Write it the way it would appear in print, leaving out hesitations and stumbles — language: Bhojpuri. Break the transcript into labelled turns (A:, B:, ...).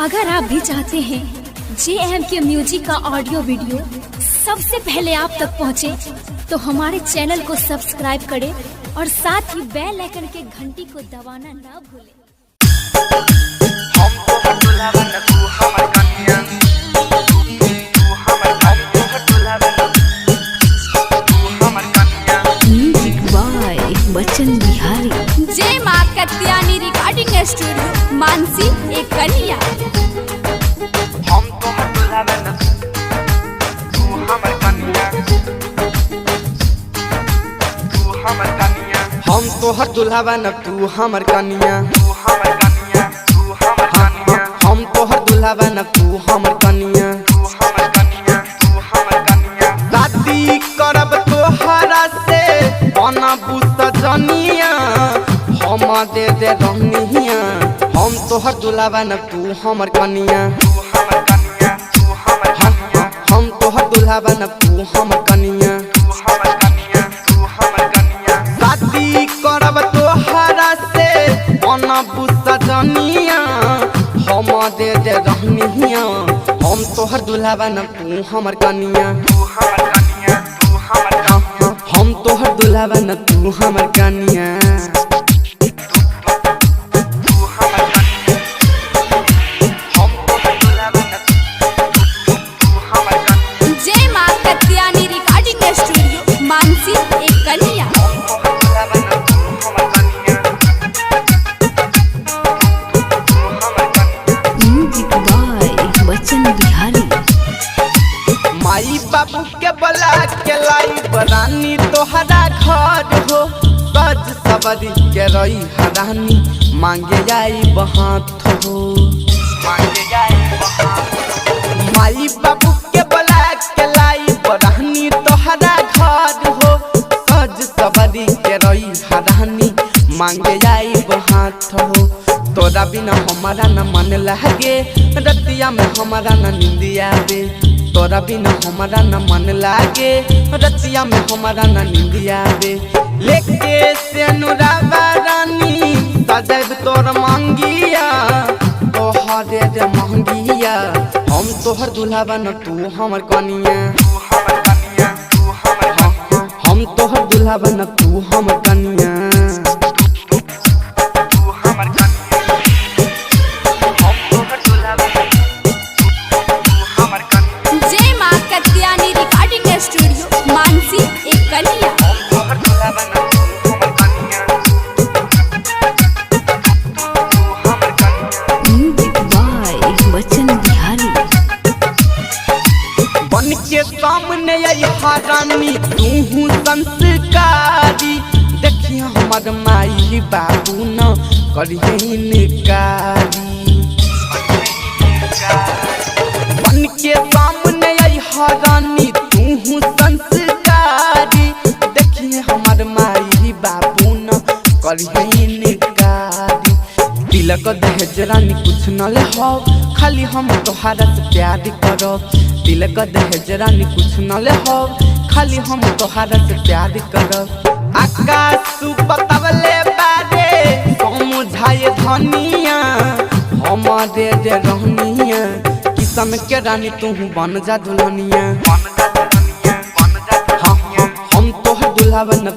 A: अगर आप भी चाहते हैं JM के म्यूजिक का ऑडियो वीडियो सबसे पहले आप तक पहुंचे, तो हमारे चैनल को सब्सक्राइब करें और साथ ही बेल आइकन के घंटी को दबाना ना भूलें। बच्चन बिहारी
B: जय माँ कत्यानी रिकॉर्डिंग स्टूडियो मानसी एक कन्या।
C: हम तो दुल्हा बन तू हमर कन्या, तू हमर कन्या। हम तो दुल्हा बन तू हमर कन्या, तू हमर कन्या, तू हमर कन्या। हम तो दुल्हा बन तू हमर कन्या, तू हमर कन्या, तू हमर कन्या। शादी करब तोहरा से बनबू सजनिया, हम दे रहनिया। हम तोहर दुल्हा बन तू हमर कन्या, तू हमर कन्या, तू हमर कन्या। हम तोहर दुल्हा बन तू हमर कन्या, तू हमर कन्या, तू हमर कन्या। शादी करब तोहरा से बनबू सजनिया, हम दे रहनिया। हम तोहर दुल्हा बन तू हमर कन्या, तू हमर कन्या, तू हमर कन्या। हम तोहर दुल्हा बन तू हमर कन्या।
B: जय माँ कत्यानी रिकॉर्डिंग स्टूडियो मानसी एक कन्या।
A: म्यूजिक बाय बच्चन बिहारी।
C: माई बाबू के बला के लाई बरानी तोहरा घर हो, सज सबरी के रही हरानी मांगे जाई बहात हो, मांगे जाई बहात। माई बाबू के बला के लाई बरानी तोहरा घर हो, सज सबरी के रही हरानी मांगे जाई बहात हो। तोरा बिना हमारा न मन लगे, रतिया में हमारा न निंदिया बे। तोरा बिना हमारा न मन लागे, रतिया में हमारा न निंदिया बे। लेके सेनुरा रानी सजैब तोर मांगिया, तोहरे दे मांगिया। हम तोहर दुल्हा बन तू हमर कनिया, तू हमर कनिया, तू हमर कनिया। हम तोहर दुल्हा बन तू हमर कनिया, तू हमर कनिया। हम तोहर दुल्हा बन तू हमर कनिया।
B: जय माँ कत्यानी रिकॉर्डिंग स्टूडियो मानसी एक कन्या।
A: म्यूजिक बाय बच्चन बिहारी।
C: बन के सामने आई हरानी तू संस्कारी, देखिए हमार माई बाबू न करिए इनकारी। बन के सामने आई हरानी तू संस्कारी, देखिए हमार माई बाबू न करिए इनकारी। तिलक दहेज रानी कुछ न ले हो, खाली हम तोहरा से प्यार करब। तिलक दहेज रानी कुछ न ले हो, खाली हम तोहरा से प्यार करब। आकाश बतावले बारे समझाए धनिया, हमारे दे रहनिया। किस्म के रानी तू बन जा दुल्हनिया, हम तोहर दुल्हा बन